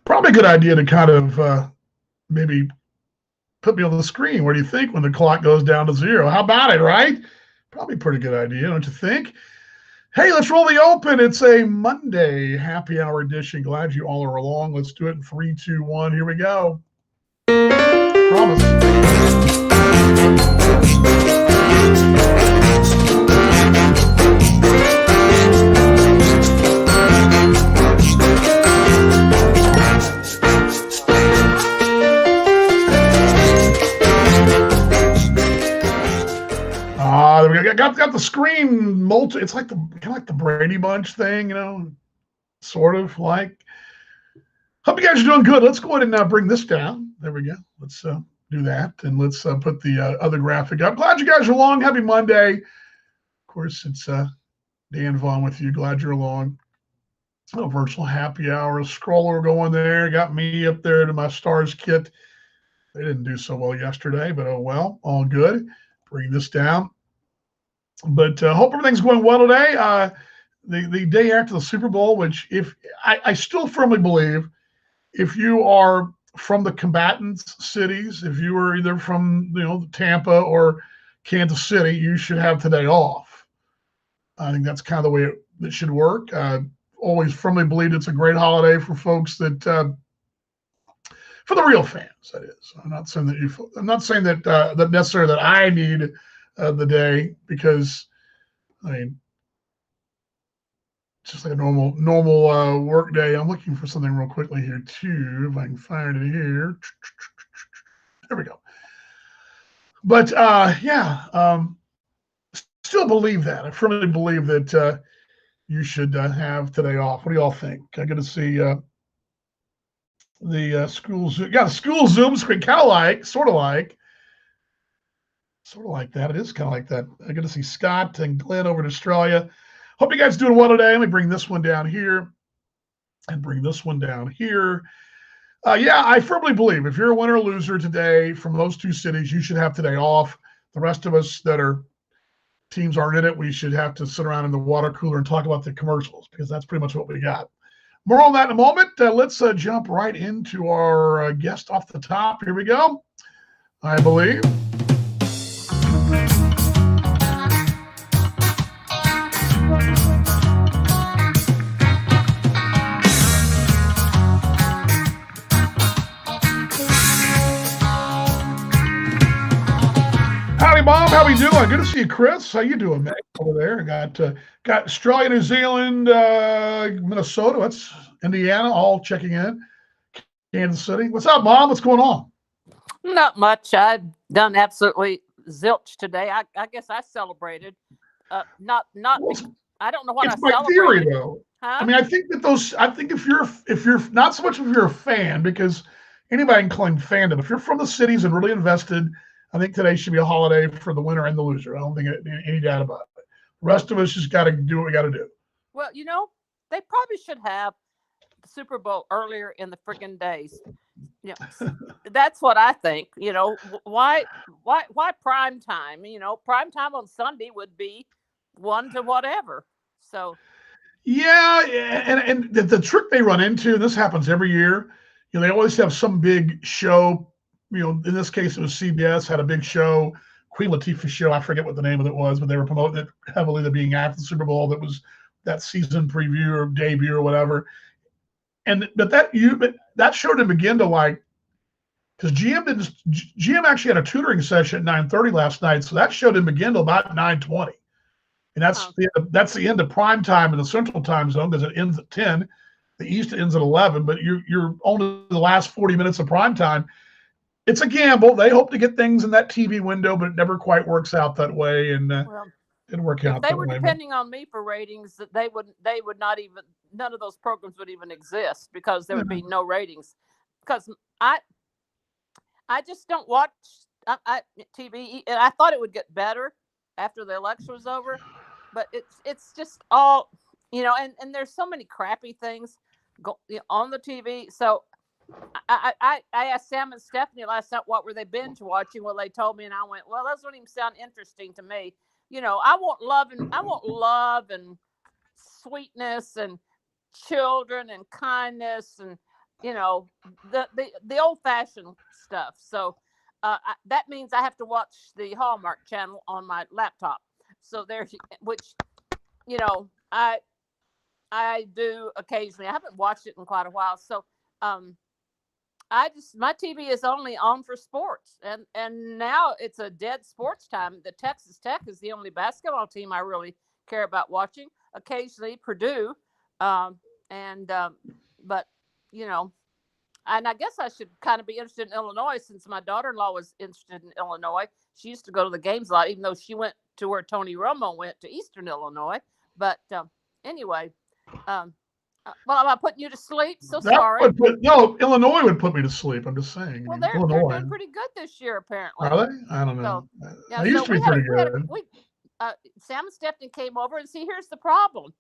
Probably a good idea to kind of maybe put me on the screen. What do you think when the clock goes down to zero? How about it, right? Probably a pretty good idea, don't you think? Hey, let's roll the open. It's a Monday happy hour edition. Glad you all are along. Let's do it in three, two, one. Here we go. Promise. We got the screen it's like the kind of like the Brady Bunch thing, sort of like. Hope you guys are doing good. Let's go ahead and bring this down. There we go. Let's do that, and let's put the other graphic up. Glad you guys are along. Happy Monday. Of course, it's Dan Vaughn with you. Glad you're along. Virtual happy hour. Scroller going there. Got me up there to my Stars kit. They didn't do so well yesterday, but oh well. All good. Bring this down. But hope everything's going well today. The day after the Super Bowl, which I still firmly believe, if you are from the combatants cities, if you are either from Tampa or Kansas City, you should have today off. I think that's kind of the way it should work. Always firmly believed it's a great holiday for folks that for the real fans. That is. I'm not saying that that necessarily that I need the day, because I mean, it's just like a normal work day. I'm looking for something real quickly here too, if I can find it here. There we go. But still believe that. I firmly believe that you should have today off. What do y'all think? I got to see the school Zoom. Yeah, the school Zoom screen, sort of like that. It is kind of like that. I got to see Scott and Glenn over in Australia. Hope you guys doing well today. Let me bring this one down here and bring this one down here. I firmly believe if you're a winner or loser today from those two cities, you should have today off. The rest of us teams aren't in it, we should have to sit around in the water cooler and talk about the commercials, because that's pretty much what we got. More on that in a moment. Let's jump right into our guest off the top. Here we go. I believe. Bob, how we doing? Good to see you, Chris. How you doing, man? Over there, got Australia, New Zealand, Minnesota. That's Indiana, all checking in. Kansas City. What's up, Mom? What's going on? Not much. I've done absolutely zilch today. I guess I celebrated. Not. I don't know what I celebrated. It's my theory, though. Huh? I mean, I think if you're not so much if you're a fan, because anybody can claim fandom. If you're from the cities and really invested, I think today should be a holiday for the winner and the loser. I don't think any doubt about it. The rest of us just got to do what we got to do. Well, they probably should have the Super Bowl earlier in the friggin' days. That's what I think. Why prime time? Prime time on Sunday would be 1 to whatever. So. Yeah, and the trick they run into, and this happens every year, they always have some big show. In this case, it was CBS had a big show, Queen Latifah show. I forget what the name of it was, but they were promoting it heavily. The being after the Super Bowl, that was that season preview or debut or whatever. But that show didn't begin to because GM actually had a tutoring session at 9:30 last night, so that show didn't begin till about 9:20, and that's the end of prime time in the Central Time Zone, because it ends at 10. The East ends at 11, but you're only the last 40 minutes of prime time. It's a gamble. They hope to get things in that TV window, but it never quite works out that way, and didn't work out. If they were depending on me for ratings, that they would not even, none of those programs would even exist, because there would be no ratings. Because I just don't watch TV, and I thought it would get better after the election was over, but it's just all and there's so many crappy things on the TV. So I asked Sam and Stephanie last night what were they binge watching. Well, they told me, and I went, well, those don't even sound interesting to me. I want love and sweetness and children and kindness and the old fashioned stuff. So that means I have to watch the Hallmark Channel on my laptop. So which you know I do occasionally. I haven't watched it in quite a while. So um, my TV is only on for sports, and now it's a dead sports time. The Texas Tech is the only basketball team I really care about watching. Occasionally Purdue, and but you know, and I guess I should kind of be interested in Illinois since my daughter-in-law was interested in Illinois. She used to go to the games a lot, even though she went to where Tony Romo went to Eastern Illinois. But anyway, well, am I putting you to sleep? So sorry. No, Illinois would put me to sleep. I'm just saying. Well, they're doing pretty good this year, apparently. Are they? I don't know. So, yeah, they used to be pretty good. Sam and Stephanie came over, and see, here's the problem.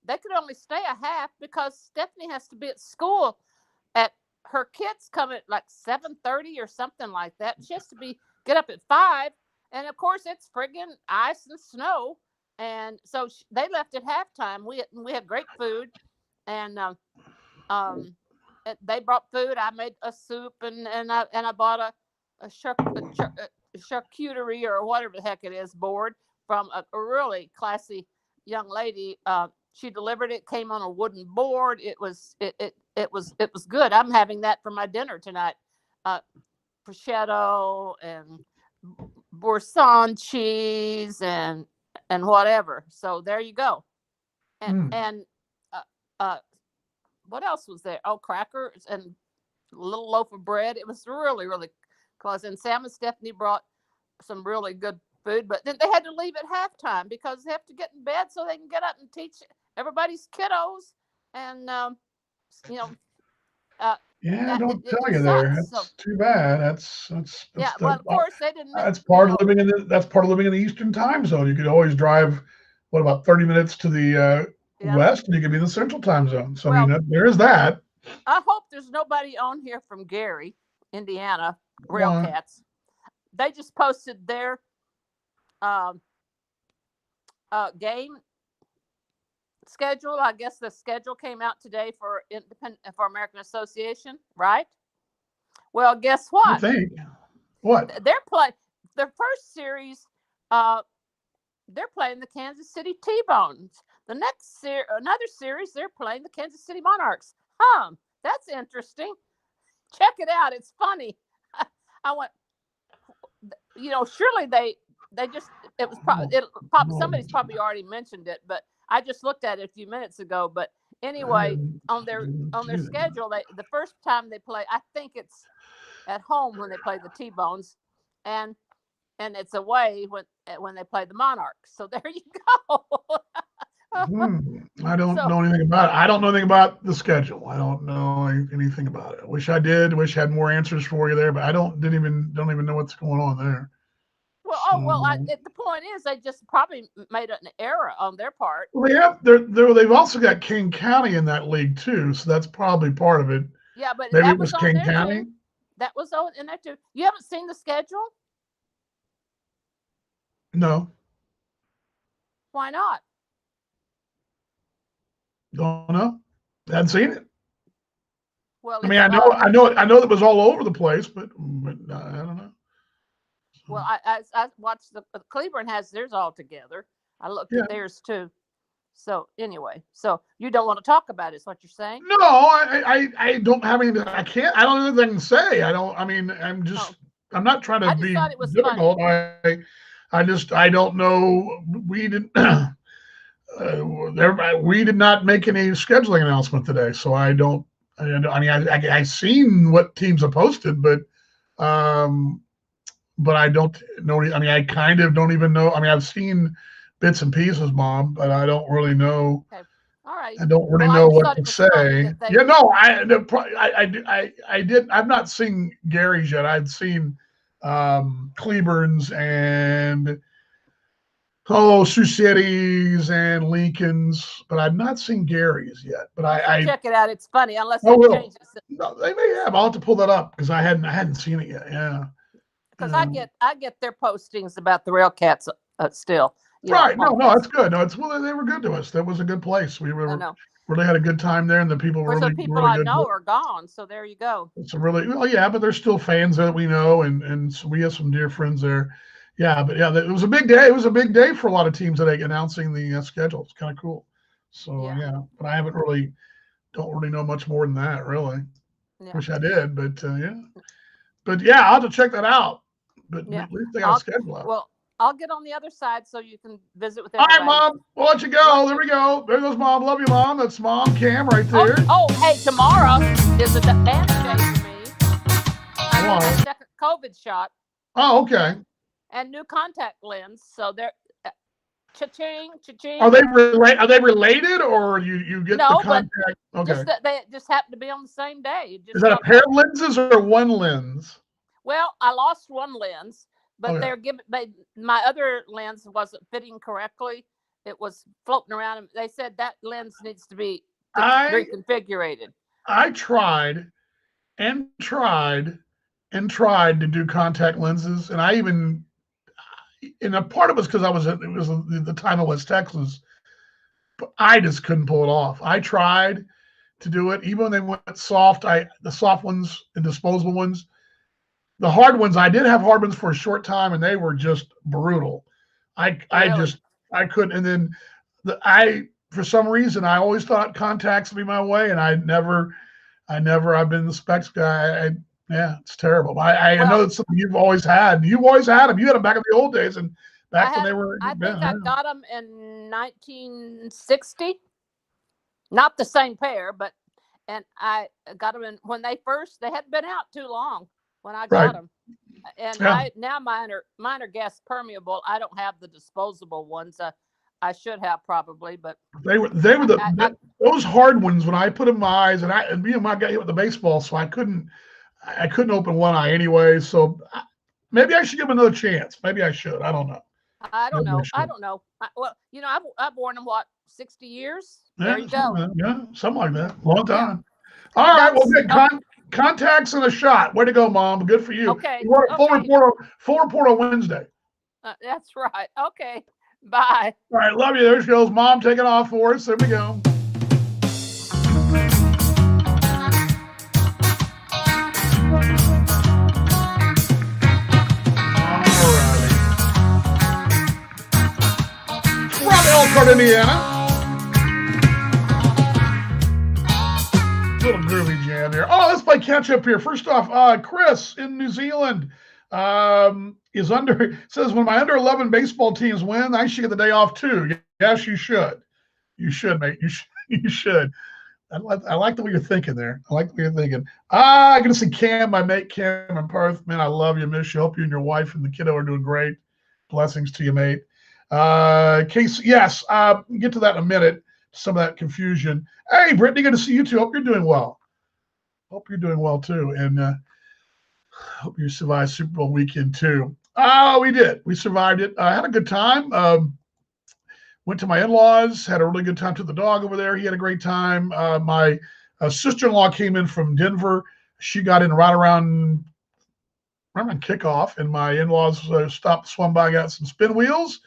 They could only stay a half because Stephanie has to be at school at her kids come at like 7:30 or something like that. She has to get up at 5, and of course it's friggin' ice and snow. And so they left at halftime. We had great food, and they brought food. I made a soup, and I bought a charcuterie or whatever the heck it is board from a really classy young lady. She delivered it. Came on a wooden board. It was good. I'm having that for my dinner tonight. Prosciutto and Boursin cheese and whatever. So there you go. And what else was there? Oh, crackers and a little loaf of bread. It was really, really close. And Sam and Stephanie brought some really good food, but then they had to leave at halftime because they have to get in bed so they can get up and teach everybody's kiddos. And yeah, don't tell you there. That's too bad. That's yeah. Well, of course they didn't. That's part of living in the Eastern time zone. You could always drive, what, about 30 minutes to the west, and you could be in the Central time zone. So I mean, there is that. I hope there's nobody on here from Gary, Indiana, Railcats. They just posted their game schedule. I guess the schedule came out today for American Association, right? Well, guess what? I think. What? They're playing their first series. They're playing the Kansas City T-Bones. The next another series, they're playing the Kansas City Monarchs. That's interesting. Check it out. It's funny. I went, surely they just, somebody's probably already mentioned it, but I just looked at it a few minutes ago. But anyway, on their schedule, the first time they play, I think it's at home when they play the T-Bones, and it's away when they play the Monarchs. So there you go. I don't know anything about it. I don't know anything about the schedule. I don't know anything about it. I wish I did. Wish I had more answers for you there, but I don't even know what's going on there. Well, the point is they just probably made an error on their part. Well, they've also got King County in that league too, so that's probably part of it. Yeah, but maybe it was King County. Too. That was in there too. You haven't seen the schedule? No. Why not? Don't know. Hadn't seen it. Well, I mean, I know that was all over the place, but I don't know. Well, I watched Cleburne has theirs all together. I looked at theirs too. So anyway, so you don't want to talk about it, is what you're saying? No, I don't have anything. I don't know anything to say. I'm just. I'm not trying to be difficult. I don't know. We didn't. We did not make any scheduling announcement today, so I don't. I seen what teams have posted, but I don't know. I kind of don't even know. I've seen bits and pieces, Mom, but I don't really know. Okay. All right. I don't really know what to say. Yeah, no, I did. I've not seen Gary's yet. I'd seen Cleburne's and Sioux City's and Lincoln's, but I've not seen Gary's yet. But I check it out. It's funny, unless they change it. No, they may have. I'll have to pull that up because I hadn't seen it yet. Yeah. Because I get their postings about the Railcats still, Right. No, Home that's good. No, they were good to us. That was a good place. We I were know. really had a good time there, and the people were Whereas the really, people really I good. know are gone. So there you go. It's a really, well, yeah, but there's still fans that we know, and so we have some dear friends there. Yeah, but yeah, it was a big day. It was a big day for a lot of teams today announcing the schedule. It's kind of cool. So Yeah. but I don't really know much more than that, really. Yeah. Wish I did, but yeah. But yeah, I'll have to check that out. But Yeah. at least they got a schedule out. Well, I'll get on the other side so you can visit with All right, everybody. Mom. We'll let you go. Love There you. we go. There goes Mom. Love you, Mom. That's Mom Cam right there. Hey, tomorrow is a band day for me. I got my second COVID shot. Oh, okay. And new contact lens. So they're cha-ching, cha-ching. Are they related, or you get the contact? Okay. They just happen to be on the same day. Is that a pair of lenses or one lens? Well, I lost one lens, but they're giving. My other lens wasn't fitting correctly. It was floating around, and they said that lens needs to be reconfigured. I tried to do contact lenses, and a part of it was because it was the time of West Texas, but I just couldn't pull it off. I tried to do it, even when they went soft. The soft ones and disposable ones, the hard ones, I did have hard ones for a short time, and they were just brutal. I couldn't. And then for some reason, I always thought contacts would be my way, and I've been the specs guy. Yeah, it's terrible. I know it's something you've always had. You've always had them. You had them back in the old days, and back when they were. I think I got them in 1960. Not the same pair, and I got them when they hadn't been out too long when I got them. And now mine are gas permeable. I don't have the disposable ones. I should have probably, but they were those hard ones when I put them in my eyes, and me and my guy hit with the baseball, so I couldn't open one eye anyway. So maybe I should give them another chance. Maybe I should. I don't know. I don't know. Well, I've worn them 60 years. There you go. Yeah, something like that. Long time. Yeah. All right. Well, good. Contacts and a shot. Way to go, Mom. Good for you. Okay. Full report on Wednesday. That's right. Okay. Bye. All right. Love you. There she goes. Mom taking off for us. There we go. Elkhart, Indiana. Little groovy jam here. Oh, let's play catch up here. First off, Chris in New Zealand says, when my under 11 baseball teams win, I should get the day off too. Yes, you should. You should, mate. You should. I like the way you're thinking there. I like the way you're thinking. I'm going to see Cam, my mate Cam in Perth. Man, I love you, miss you. Hope you and your wife and the kiddo are doing great. Blessings to you, mate. Casey, yes, get to that in a minute. Some of that confusion. Hey, Brittany, good to see you too. Hope you're doing well. Hope you're doing well too, and hope you survived Super Bowl weekend too. We did. We survived it. I had a good time. Went to my in-laws. Had a really good time. Took the dog over there. He had a great time. My sister-in-law came in from Denver. She got in right around kickoff, and my in-laws swung by, got some spin wheels.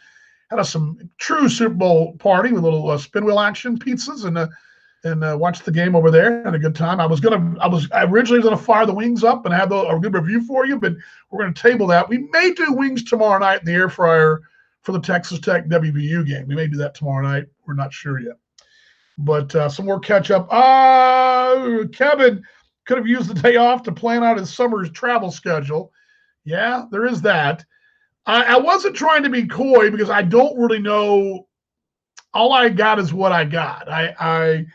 Had some true Super Bowl party with a little spin wheel action, pizzas, and watched the game over there. Had a good time. I originally going to fire the wings up and have a good review for you, but we're going to table that. We may do wings tomorrow night in the air fryer for the Texas Tech WVU game. We may do that tomorrow night. We're not sure yet. But some more catch up. Kevin could have used the day off to plan out his summer's travel schedule. Yeah, there is that. I wasn't trying to be coy because I don't really know. All I got is what I got. I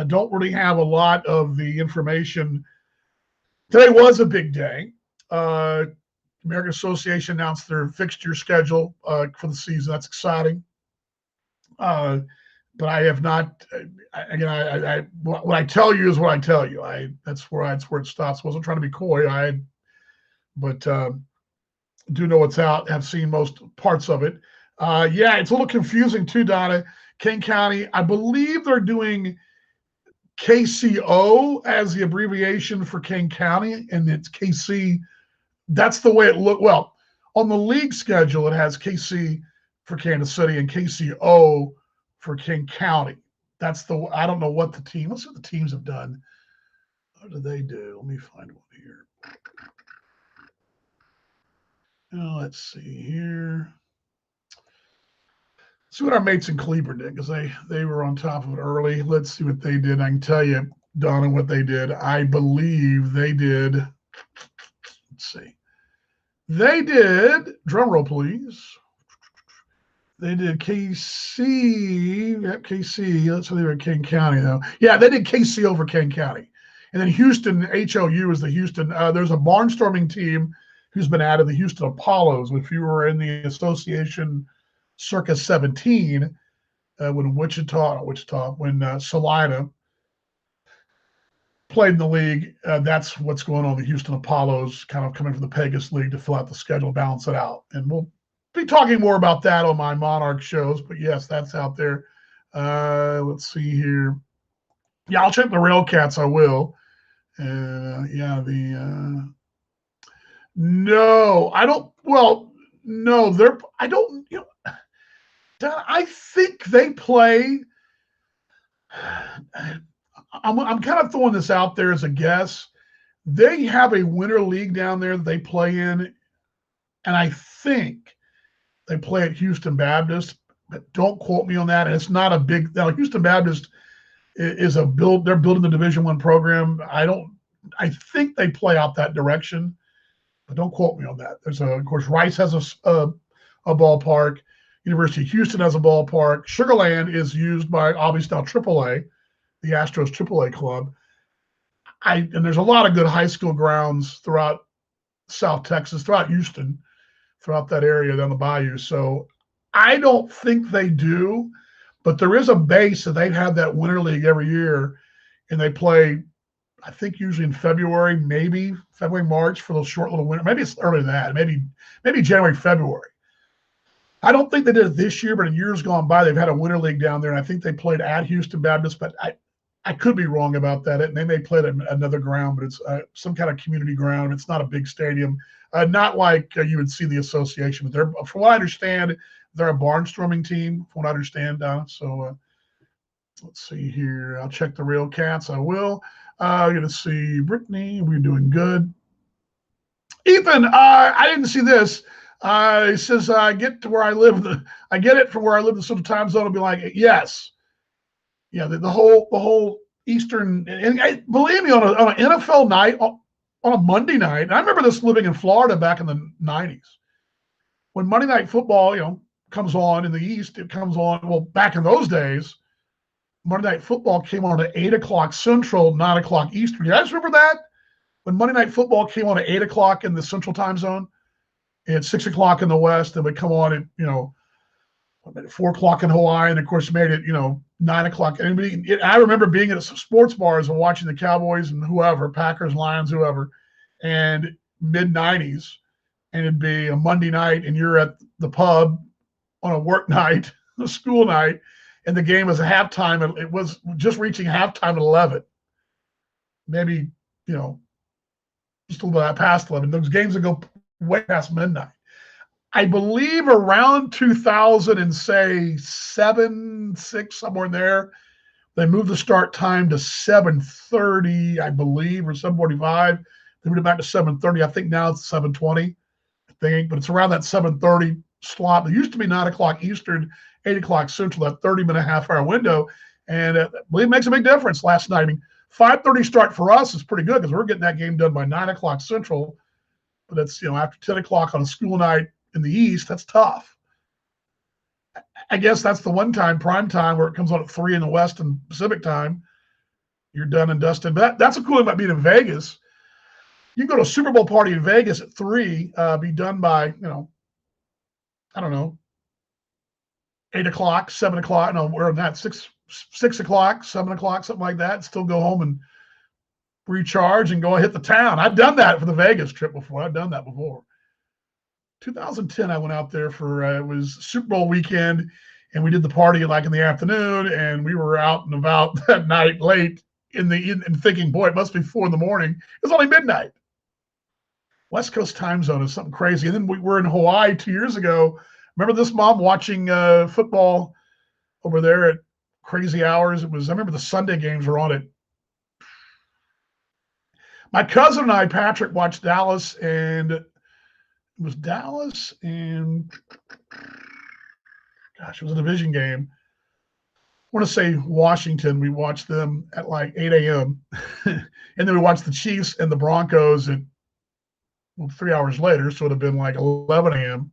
don't really have a lot of the information. Today was a big day. American Association announced their fixture schedule for the season. That's exciting. But I have not. Again, what I tell you is what I tell you. That's where it stops. I wasn't trying to be coy. But do know what's out. Have seen most parts of it. Yeah, it's a little confusing too, Donna. Kane County, I believe they're doing KCO as the abbreviation for Kane County, and it's KC. That's the way it looked. Well, on the league schedule, it has KC for Kansas City and KCO for King County. I don't know what the team, let's see what the teams have done. What do they do? Let me find one here. Let's see here. See what our mates in Cleveland did, because they were on top of it early. Let's see what they did. I can tell you, Donna, what they did. I believe they did. Let's see. They did, drum roll, please. They did KC. Yep, KC. That's how they were in King County, though. Yeah, they did KC over King County. And then Houston, HOU is the Houston. There's a barnstorming team who's been added, the Houston Apollos. If you were in the association circa 17, when Salina played in the league, that's what's going on. The Houston Apollos kind of coming from the Pegasus League to fill out the schedule, balance it out. And we'll be talking more about that on my Monarch shows, but yes, that's out there. Let's see here. Yeah, I'll check the Railcats. I will. No, I don't. Well, no, I don't. I think they play. I'm kind of throwing this out there as a guess. They have a winter league down there that they play in, and I think they play at Houston Baptist, but don't quote me on that. And it's not a big. Now, Houston Baptist is they're building the Division I program. I think they play out that direction, but don't quote me on that. Of course, Rice has a ballpark. University of Houston has a ballpark. Sugar Land is used by obviously now AAA, the Astros AAA club. And there's a lot of good high school grounds throughout South Texas, throughout Houston, throughout that area down the bayou. So I don't think they do, but there is a base that they've had that winter league every year, and they play, I think, usually in February, maybe February, March for those short little winter. Maybe it's earlier than that. Maybe January, February. I don't think they did it this year, but in years gone by, they've had a winter league down there, and I think they played at Houston Baptist, but I could be wrong about that. And they may play at another ground, but it's some kind of community ground. It's not a big stadium, not like you would see the association. But from what I understand, they're a barnstorming team, from what I understand, Donna. So let's see here. I'll check the Railcats. I will. I'm going to see Brittany. We're doing good. Ethan, I didn't see this. He says, I get to where I live. I get it from where I live. The Central Time Zone will be like, yes. Yeah, the whole Eastern, and believe me, on an NFL night, on a Monday night, and I remember this living in Florida back in the 90s, when Monday Night Football, comes on in the East, it comes on, well, back in those days, Monday Night Football came on at 8 o'clock Central, 9 o'clock Eastern. You guys remember that? When Monday Night Football came on at 8 o'clock in the Central Time Zone, and 6 o'clock in the West, and would come on at 4 o'clock in Hawaii, and of course made it 9 o'clock. I remember being at some sports bars and watching the Cowboys and whoever, Packers, Lions, whoever, and mid-90s, and it'd be a Monday night, and you're at the pub on a work night, a school night, and the game was at halftime, and it was just reaching halftime at 11, maybe just a little bit past 11. Those games would go way past midnight. I believe around 2007, 6, somewhere in there, they moved the start time to 7:30, I believe, or 7:45. They moved it back to 7:30. I think now it's 7:20, but it's around that 7:30 slot. It used to be 9 o'clock Eastern, 8 o'clock Central, that 30-minute half-hour window, and I believe it makes a big difference last night. 5:30 start for us is pretty good because we're getting that game done by 9 o'clock Central, but it's, after 10 o'clock on a school night in the East, that's tough. I guess that's the one time, prime time, where it comes on at 3 in the West and Pacific time. You're done and dusted. But that's a cool thing about being in Vegas. You can go to a Super Bowl party in Vegas at 3, be done by, I don't know, 8 o'clock, 7 o'clock. No, we're on that 6 o'clock, 7 o'clock, something like that. Still go home and recharge and go hit the town. I've done that for the Vegas trip before. I've done that before. 2010, I went out there for it was Super Bowl weekend, and we did the party like in the afternoon, and we were out and about that night late and thinking, boy, it must be 4 in the morning. It was only midnight. West Coast time zone is something crazy. And then we were in Hawaii 2 years ago. Remember this mom watching football over there at crazy hours? I remember the Sunday games were on it. My cousin and I, Patrick, watched Dallas, and it was Dallas and, gosh, it was a division game. I want to say Washington. We watched them at like 8 a.m. and then we watched the Chiefs and the Broncos at 3 hours later. So it would have been like 11 a.m.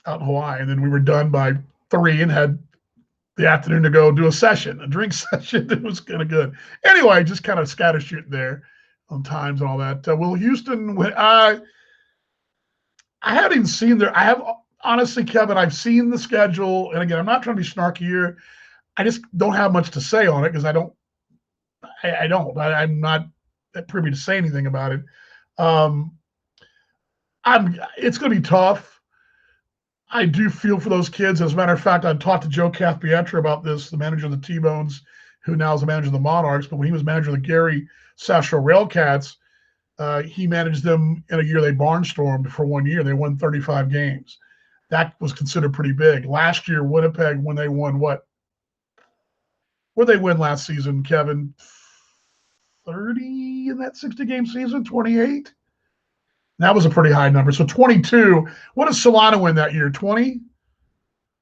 out in Hawaii. And then we were done by 3 and had the afternoon to go do a drink session. It was kind of good. Anyway, just kind of scattershooting there on times and all that. Will Houston, I haven't even seen their, I have, honestly, Kevin, I've seen the schedule. And again, I'm not trying to be snarky here. I just don't have much to say on it because I'm not privy to say anything about it. It's going to be tough. I do feel for those kids. As a matter of fact, I talked to Joe Cathpietra about this, the manager of the T-Bones, who now is the manager of the Monarchs. But when he was manager of the Gary Sasha Railcats, he managed them in a year they barnstormed for 1 year. They won 35 games. That was considered pretty big. Last year, Winnipeg, when they won what did they win last season, Kevin? 30 in that 60-game season, 28? That was a pretty high number. So 22. What did Solana win that year? 20?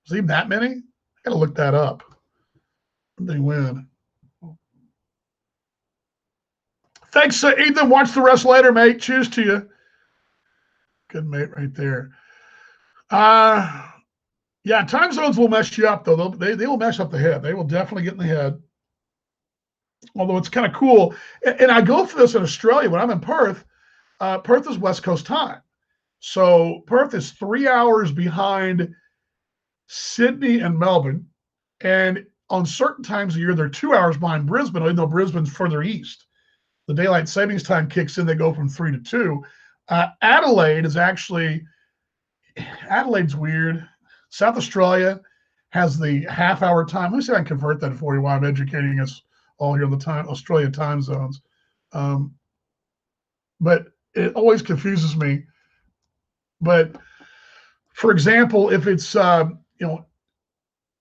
Was it even that many? I got to look that up. What did they win? Thanks, Ethan. Watch the rest later, mate. Cheers to you. Good mate right there. Yeah, time zones will mess you up, though. They will mess up the head. They will definitely get in the head. Although it's kind of cool. And I go for this in Australia. When I'm in Perth, Perth is West Coast time. So Perth is 3 hours behind Sydney and Melbourne. And on certain times of year, they're 2 hours behind Brisbane, even though Brisbane's further east. The daylight savings time kicks in. They go from 3 to 2. Adelaide's weird. South Australia has the half-hour time. Let me see if I can convert that for you while I'm educating us all here on the Australia time zones. But it always confuses me. But for example, if it's if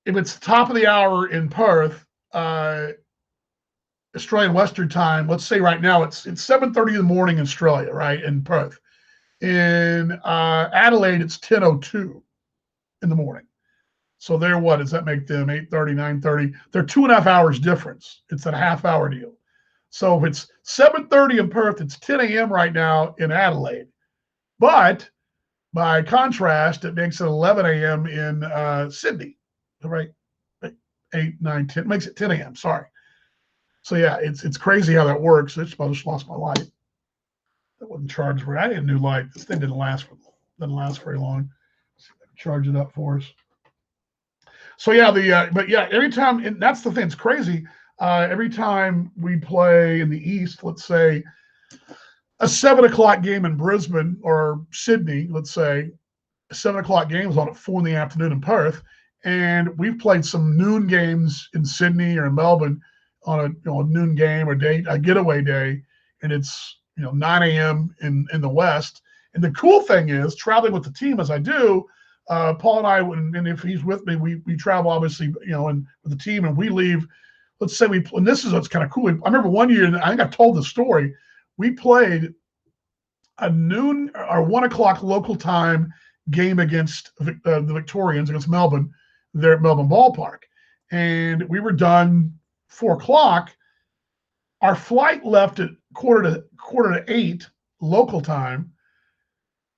it's top of the hour in Perth, Australian Western time, let's say right now it's 7:30 in the morning in Australia, right, in Perth. In Adelaide, it's 10:02 in the morning. So they're what does that make them? 8:30, 9:30. They're 2.5 hours difference. It's a half-hour deal. So if it's 7:30 in Perth, it's 10 a.m. right now in Adelaide. But by contrast, it makes it 11 a.m. in Sydney, right? 8, 9, 10. It makes it 10 a.m. Sorry. So yeah, it's crazy how that works. I just lost my light. That wasn't charged for. I need a new light. This thing didn't last very long. Let's see if I can charge it up for us. So yeah, but yeah, every time, and that's the thing. It's crazy. Every time we play in the East, let's say a 7 o'clock game in Brisbane or Sydney, let's say a 7 o'clock game is on at 4 in the afternoon in Perth, and we've played some noon games in Sydney or in Melbourne on a noon game or a getaway day, and it's 9 a.m. in the West. And the cool thing is, traveling with the team as I do, Paul and I, and if he's with me, we travel obviously, and with the team, and we leave. Let's say and this is what's kind of cool. I remember one year, and I think I've told the story. We played a noon or 1 o'clock local time game against the Victorians against Melbourne, there at Melbourne Ballpark, and we were done 4 o'clock. Our flight left at quarter to 8 local time,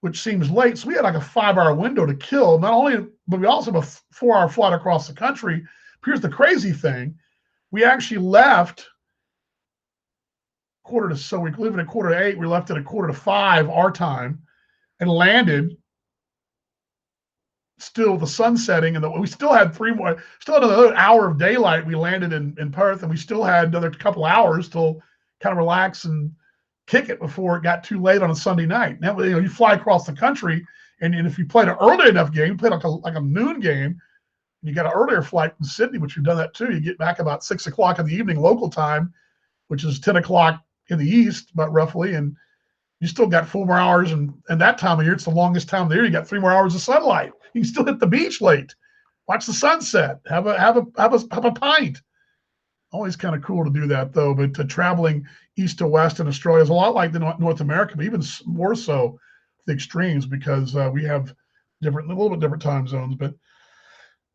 which seems late. So we had like a 5-hour window to kill. Not only, but we also have a 4-hour flight across the country. Here's the crazy thing. We actually left so we live at 7:45. We left at 4:45 our time and landed still the sun setting, and we still had another hour of daylight. We landed in Perth, and we still had another couple hours till kind of relax and kick it before it got too late on a Sunday night. Now, you fly across the country, and if you played an early enough game, you played like a noon game, and you got an earlier flight from Sydney, which you've done that too. You get back about 6 o'clock in the evening local time, which is 10 o'clock in the East, about roughly, and you still got 4 more hours. And that time of year, it's the longest time of the year. You got 3 more hours of sunlight. You can still hit the beach late, watch the sunset, have a pint. Always kind of cool to do that, though. But traveling east to west in Australia is a lot like the North America, but even more so the extremes, because we have a little bit different time zones. But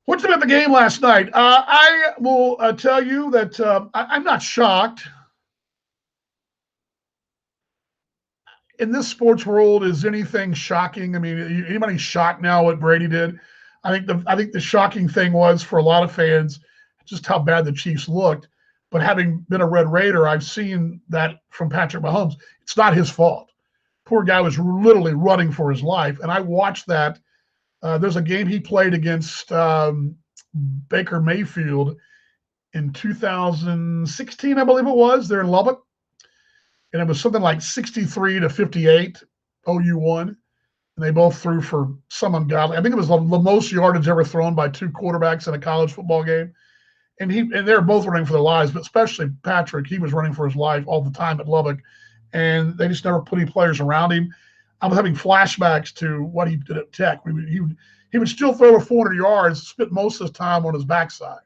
what you think about the game last night? I will tell you that I'm not shocked. In this sports world, is anything shocking? I mean, anybody shocked now what Brady did? I think the shocking thing was for a lot of fans just how bad the Chiefs looked. But having been a Red Raider, I've seen that from Patrick Mahomes. It's not his fault. Poor guy was literally running for his life. And I watched that. There's a game he played against Baker Mayfield in 2016, I believe it was. They're in Lubbock. And it was something like 63-58, OU won. And they both threw for some ungodly. I think it was the most yardage ever thrown by two quarterbacks in a college football game. And they were both running for their lives, but especially Patrick, he was running for his life all the time at Lubbock, and they just never put any players around him. I was having flashbacks to what he did at Tech. He would still throw for 400 yards, spent most of his time on his backside.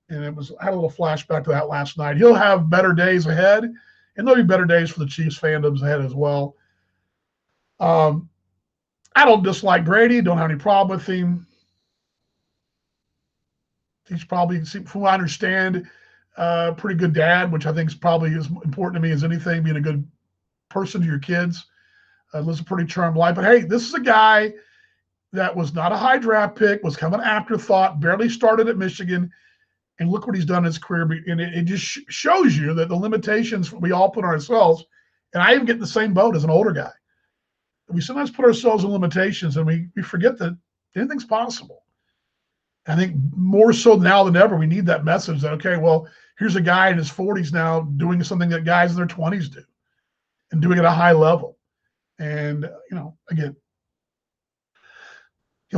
And I had a little flashback to that last night. He'll have better days ahead, and there'll be better days for the Chiefs fandoms ahead as well. I don't dislike Brady, don't have any problem with him. He's probably, from what I understand, pretty good dad, which I think is probably as important to me as anything, being a good person to your kids. Lives a pretty charmed life. But hey, this is a guy that was not a high draft pick, was kind of an afterthought, barely started at Michigan, and look what he's done in his career. And it just shows you that the limitations we all put on ourselves, and I even get in the same boat as an older guy. We sometimes put ourselves in limitations, and we forget that anything's possible. I think more so now than ever, we need that message that, okay, well, here's a guy in his 40s now doing something that guys in their 20s do and doing it at a high level. And, again,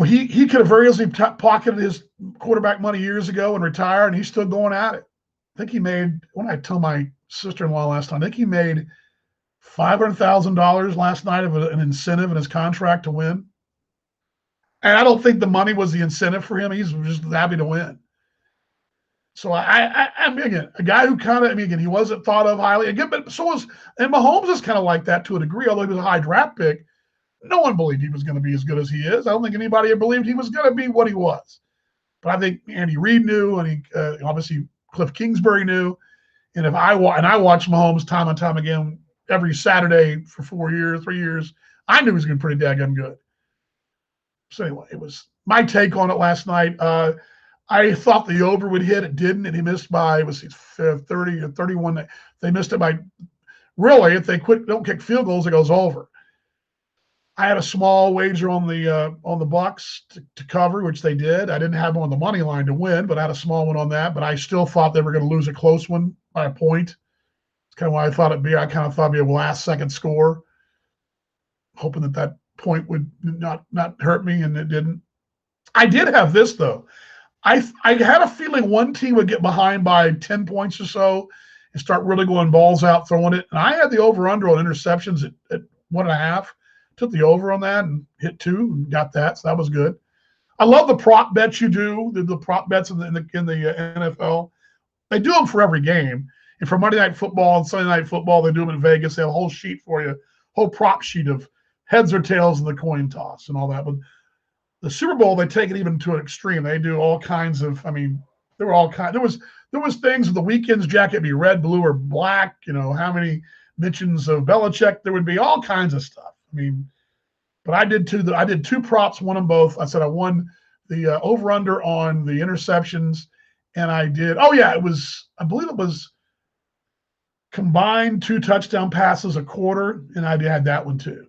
he could have very easily pocketed his quarterback money years ago and retired, and he's still going at it. I think he made, when I told my sister-in-law last time, I think he made $500,000 last night of an incentive in his contract to win. And I don't think the money was the incentive for him. He's just happy to win. So I'm again, a guy who kind of, he wasn't thought of highly. Again, but and Mahomes is kind of like that to a degree, although he was a high draft pick. No one believed he was going to be as good as he is. I don't think anybody believed he was going to be what he was. But I think Andy Reid knew, and obviously Cliff Kingsbury knew. And I watched Mahomes time and time again every Saturday for 3 years. I knew he was going to be pretty daggone good. So anyway, it was my take on it last night. I thought the over would hit. It didn't, and he missed by, 30 or 31. They missed it by, really, if they don't kick field goals, it goes over. I had a small wager on the Bucks to cover, which they did. I didn't have them on the money line to win, but I had a small one on that. But I still thought they were going to lose a close one by a point. It's kind of what I thought it'd be. I kind of thought it'd be a last-second score, hoping that point would not hurt me, and it didn't. I did have this, though. I had a feeling one team would get behind by 10 points or so and start really going balls out, throwing it. And I had the over-under on interceptions at 1.5. Took the over on that and hit 2 and got that, so that was good. I love the prop bets you do, the prop bets in the NFL. They do them for every game. And for Monday Night Football and Sunday Night Football, they do them in Vegas. They have a whole sheet for you, whole prop sheet of heads or tails of the coin toss and all that. But the Super Bowl, they take it even to an extreme. They do all kinds of, there were all kinds. There was things, the Weekend's jacket be red, blue, or black, how many mentions of Belichick there would be, all kinds of stuff. But I did two props, won them both. I said I won the over-under on the interceptions, and I believe it was combined 2 touchdown passes a quarter, and I had that one too.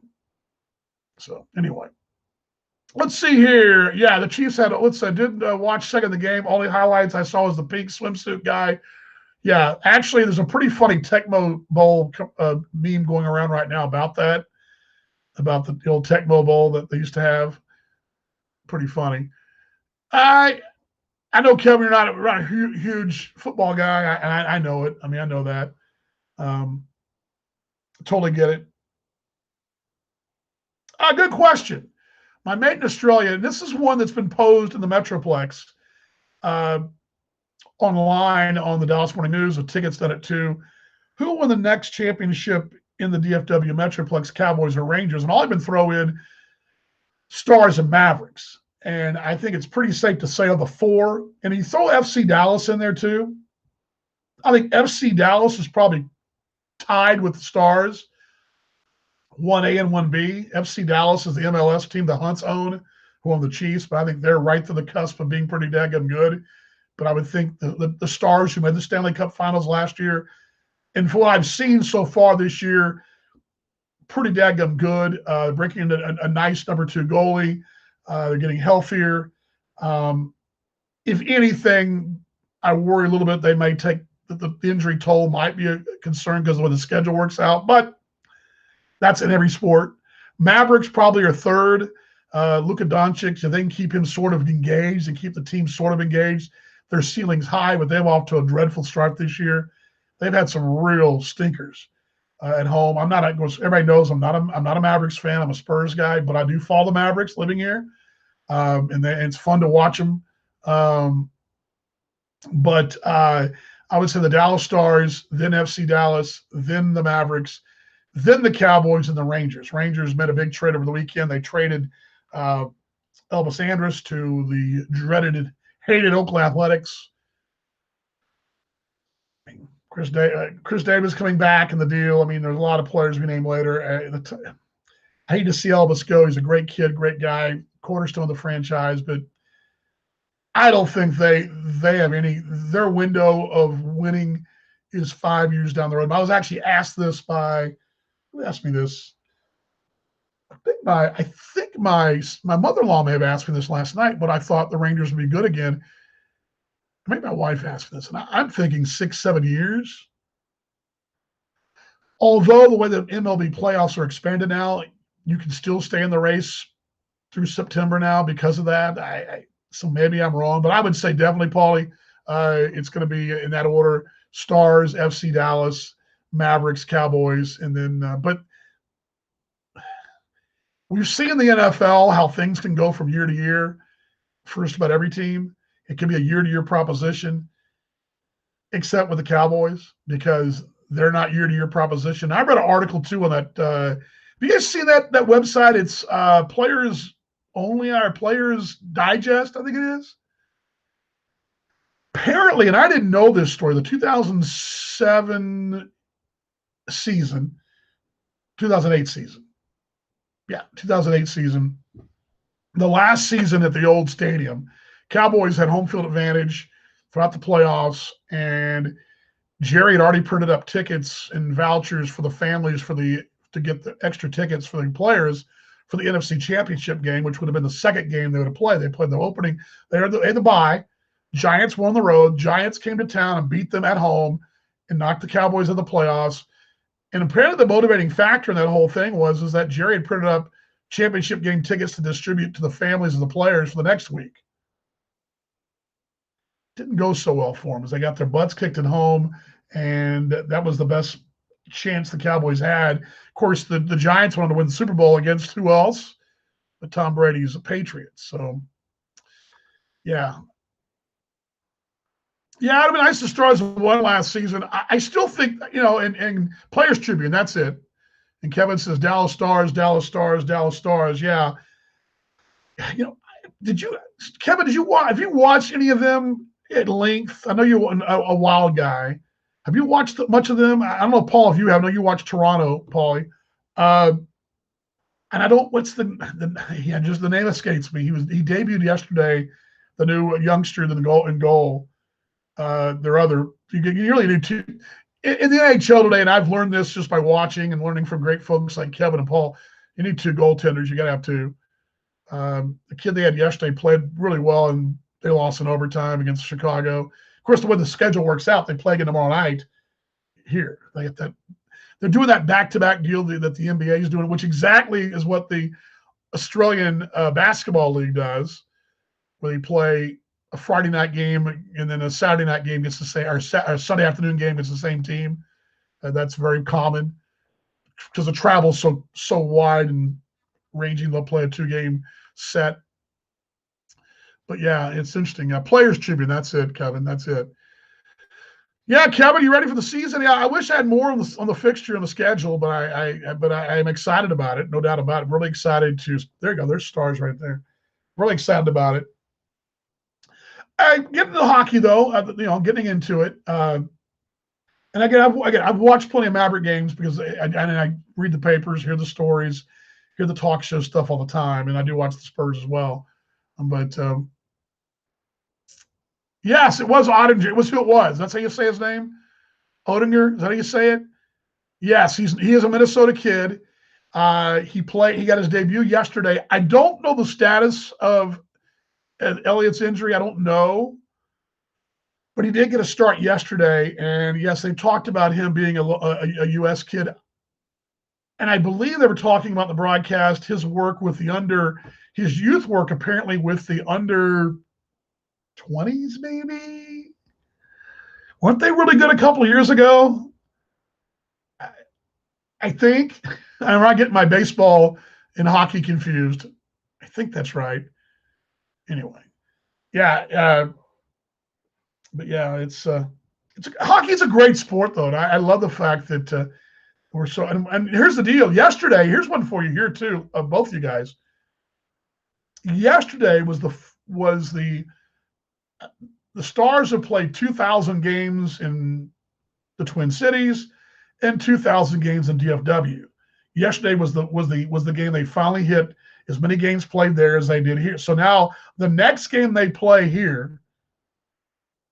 So anyway, let's see here. Yeah, the Chiefs I did watch second of the game. All the highlights I saw was the pink swimsuit guy. Yeah, actually, there's a pretty funny Tecmo Bowl meme going around right now about that. About the old Tecmo Bowl that they used to have. Pretty funny. I know, Kevin, you're not a huge football guy. I know it. I know that. Totally get it. Good question. my mate in Australia, and this is one that's been posed in the Metroplex online on the Dallas Morning News with tickets done at 2. Who will win the next championship in the DFW Metroplex, Cowboys or Rangers? And I'll even throw in Stars and Mavericks. And I think it's pretty safe to say of the 4. And you throw FC Dallas in there too. I think FC Dallas is probably tied with the Stars, 1A and 1B. FC Dallas is the MLS team the Hunts own, who own the Chiefs, but I think they're right to the cusp of being pretty daggum good. But I would think the Stars, who made the Stanley Cup Finals last year, and for what I've seen so far this year, pretty daggum good. Breaking in a nice number 2 goalie. They're getting healthier. If anything, I worry a little bit they may take the injury toll might be a concern because of the way the schedule works out, but that's in every sport. Mavericks probably are 3rd. Luka Doncic, if they can keep him sort of engaged and keep the team sort of engaged, their ceiling's high, but they're off to a dreadful start this year. They've had some real stinkers at home. Everybody knows I'm not a Mavericks fan. I'm a Spurs guy, but I do follow the Mavericks living here, and it's fun to watch them. But I would say the Dallas Stars, then FC Dallas, then the Mavericks, then the Cowboys and the Rangers. Rangers made a big trade over the weekend. They traded Elvis Andrus to the dreaded, hated Oakland Athletics. Chris Davis coming back in the deal. I mean, there's a lot of players we name later. I hate to see Elvis go. He's a great kid, great guy, cornerstone of the franchise, but I don't think they have any. Their window of winning is 5 years down the road. I was actually asked this by, who asked me this? I think my mother-in-law may have asked me this last night, but I thought the Rangers would be good again. Maybe my wife asked me this, and I'm thinking 6-7 years. Although the way the MLB playoffs are expanded now, you can still stay in the race through September now because of that. So maybe I'm wrong, but I would say definitely, Paulie, it's going to be in that order: Stars, FC Dallas, Mavericks, Cowboys, and then. But we've seen in the NFL how things can go from year to year for just about every team. It can be a year-to-year proposition, except with the Cowboys, because they're not year-to-year proposition. I read an article too on that. Have you guys seen that website? It's Players Only, or Players Digest, I think it is. Apparently, and I didn't know this story, the 2007 season, 2008 season. Yeah, 2008 season. The last season at the old stadium, Cowboys had home field advantage throughout the playoffs, and Jerry had already printed up tickets and vouchers for the families to get the extra tickets for the players for the NFC Championship game, which would have been the second game they would have played. They played the opening. They had the bye. Giants won on the road. Giants came to town and beat them at home and knocked the Cowboys in the playoffs. And apparently the motivating factor in that whole thing was that Jerry had printed up championship game tickets to distribute to the families of the players for the next week. Didn't go so well for them as they got their butts kicked at home, and that was the best chance the Cowboys had. Of course, the Giants wanted to win the Super Bowl against who else? But Tom Brady's a Patriot. So, yeah. Yeah, it'd be nice to Stars won last season. I still think, and Players Tribune, that's it. And Kevin says, Dallas Stars, Dallas Stars, Dallas Stars. Yeah. Kevin, have you watched any of them at length? I know you're a Wild guy. Have you watched much of them? I don't know, Paul, if you have. I know you watched Toronto, Paulie. And I don't, just the name escapes me. He debuted yesterday, the new youngster in goal. You really need two. In the NHL today, and I've learned this just by watching and learning from great folks like Kevin and Paul, you need 2 goaltenders. You got to have 2. The kid they had yesterday played really well, and they lost in overtime against Chicago. Of course, the way the schedule works out, they play again tomorrow night here. They get that. They're doing that back-to-back deal that the NBA is doing, which exactly is what the Australian Basketball League does, where they play a Friday night game and then a Saturday night game gets the same, or Sunday afternoon game gets the same team. That's very common because the travel's so wide and ranging. They'll play a 2-game set. But yeah, it's interesting. Players Tribune. That's it, Kevin. That's it. Yeah, Kevin, you ready for the season? Yeah, I wish I had more on the fixture and the schedule, but I am excited about it, no doubt about it. Really excited to. There you go. There's stars right there. Really excited about it. Getting to hockey though, getting into it. And again, I've watched plenty of Maverick games because I read the papers, hear the stories, hear the talk show stuff all the time, and I do watch the Spurs as well. But yes, it was Oettinger. It was who it was. That's how you say his name, Oettinger. Is that how you say it? Yes, he is a Minnesota kid. He got his debut yesterday. I don't know the status of Elliott's injury. I don't know. But he did get a start yesterday. And yes, they talked about him being a U.S. kid. And I believe they were talking about the broadcast, his work with his youth work apparently with the under 20s, maybe. Weren't they really good a couple of years ago? I think. I'm not getting my baseball and hockey confused. I think that's right. Anyway, yeah. But yeah, hockey is a great sport, though. And I love the fact that we're so. And here's the deal. Yesterday, here's one for you here too, of both you guys. Yesterday was the Stars have played 2,000 games in the Twin Cities and 2,000 games in DFW. Yesterday was the game they finally hit as many games played there as they did here. So now the next game they play here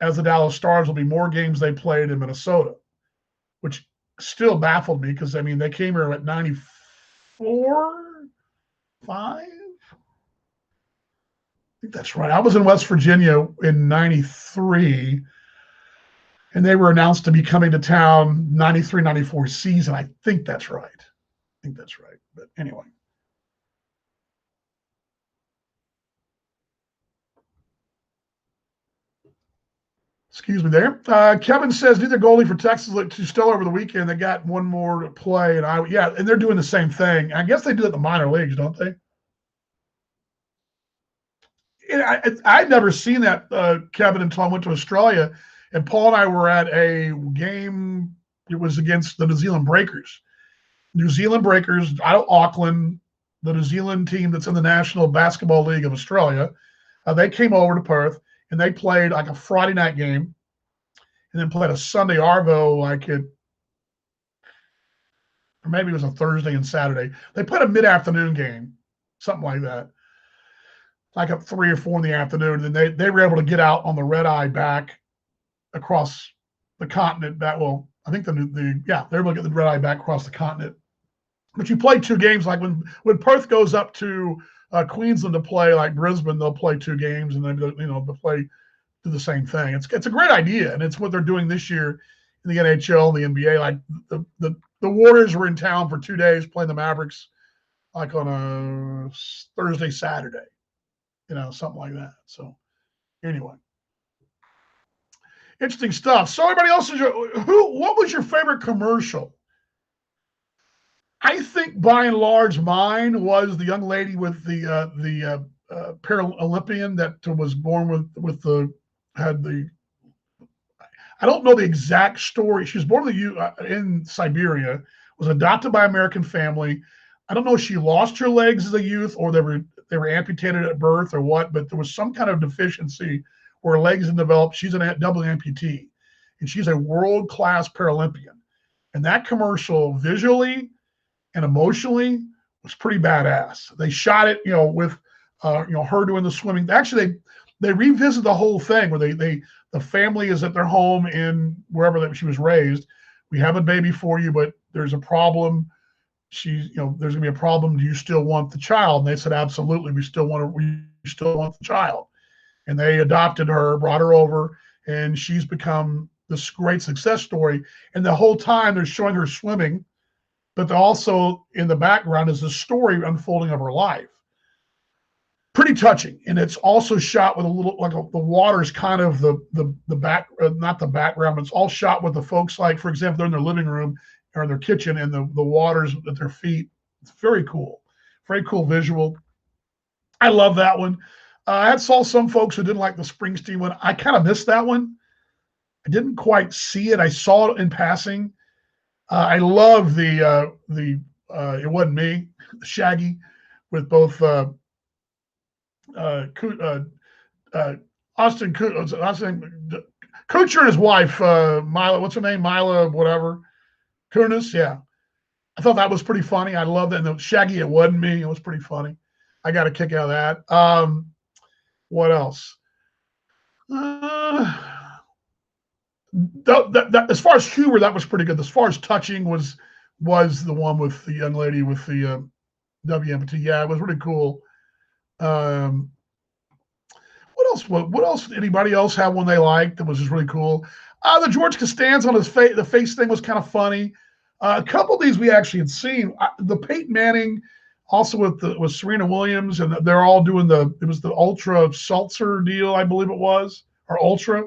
as the Dallas Stars will be more games they played in Minnesota, which still baffled me because, I mean, they came here at 94, 5? I think that's right. I was in West Virginia in 93, and they were announced to be coming to town 93, 94 season. I think that's right. But anyway. Excuse me there. Kevin says neither goalie for Texas looked too stellar over the weekend. They got one more to play, and they're doing the same thing. I guess they do it in the minor leagues, don't they? I'd never seen that, Kevin, until I went to Australia, and Paul and I were at a game. It was against the New Zealand Breakers. New Zealand Breakers out of Auckland, the New Zealand team that's in the National Basketball League of Australia. They came over to Perth. And they played like a Friday night game and then played a Sunday Arvo or maybe it was a Thursday and Saturday. They played a mid-afternoon game, something like that, like at 3 or 4 in the afternoon. And then they were able to get out on the red eye back across the continent. I think they were able to get the red eye back across the continent. But you play 2 games, like when Perth goes up to Queensland to play like Brisbane, they'll play 2 games and then do the same thing. It's a great idea, and it's what they're doing this year in the NHL and the NBA. Like the Warriors were in town for 2 days playing the Mavericks, like on a Thursday, Saturday, something like that. So anyway, interesting stuff. So everybody else what was your favorite commercial? I think by and large, mine was the young lady with the Paralympian that was born I don't know the exact story. She was born in Siberia, was adopted by an American family. I don't know if she lost her legs as a youth or they were amputated at birth or what, but there was some kind of deficiency where her legs didn't develop. She's a double amputee, and she's a world-class Paralympian. And that commercial, visually and emotionally, was pretty badass. They shot it, with her doing the swimming. Actually, they revisit the whole thing where the family is at their home in wherever that she was raised. We have a baby for you, but there's a problem. There's gonna be a problem. Do you still want the child? And they said, absolutely. We still want the child. And they adopted her, brought her over, and she's become this great success story. And the whole time they're showing her swimming, but also in the background is the story unfolding of her life. Pretty touching, and it's also shot with a little the water's kind of the back, not the background, but it's all shot with the folks, like, for example, they're in their living room or in their kitchen, and the water's at their feet. It's very cool visual. I love that one. I saw some folks who didn't like the Springsteen one. I kind of missed that one. I didn't quite see it. I saw it in passing. I love the It Wasn't Me, Shaggy, with both uh, uh, Austin Kutcher and his wife, Mila. What's her name? Mila, whatever. Kunis. Yeah, I thought that was pretty funny. I love that. And the Shaggy, It Wasn't Me. It was pretty funny. I got a kick out of that. What else? As far as humor, that was pretty good. As far as touching was the one with the young lady with the WMT. Yeah, it was really cool. What else? What else? Anybody else have one they liked that was just really cool? The George Costanza on his face, the face thing was kind of funny. A couple of these we actually had seen. The Peyton Manning, also with Serena Williams, and they're all doing it was the Ultra Seltzer deal, I believe it was, or Ultra.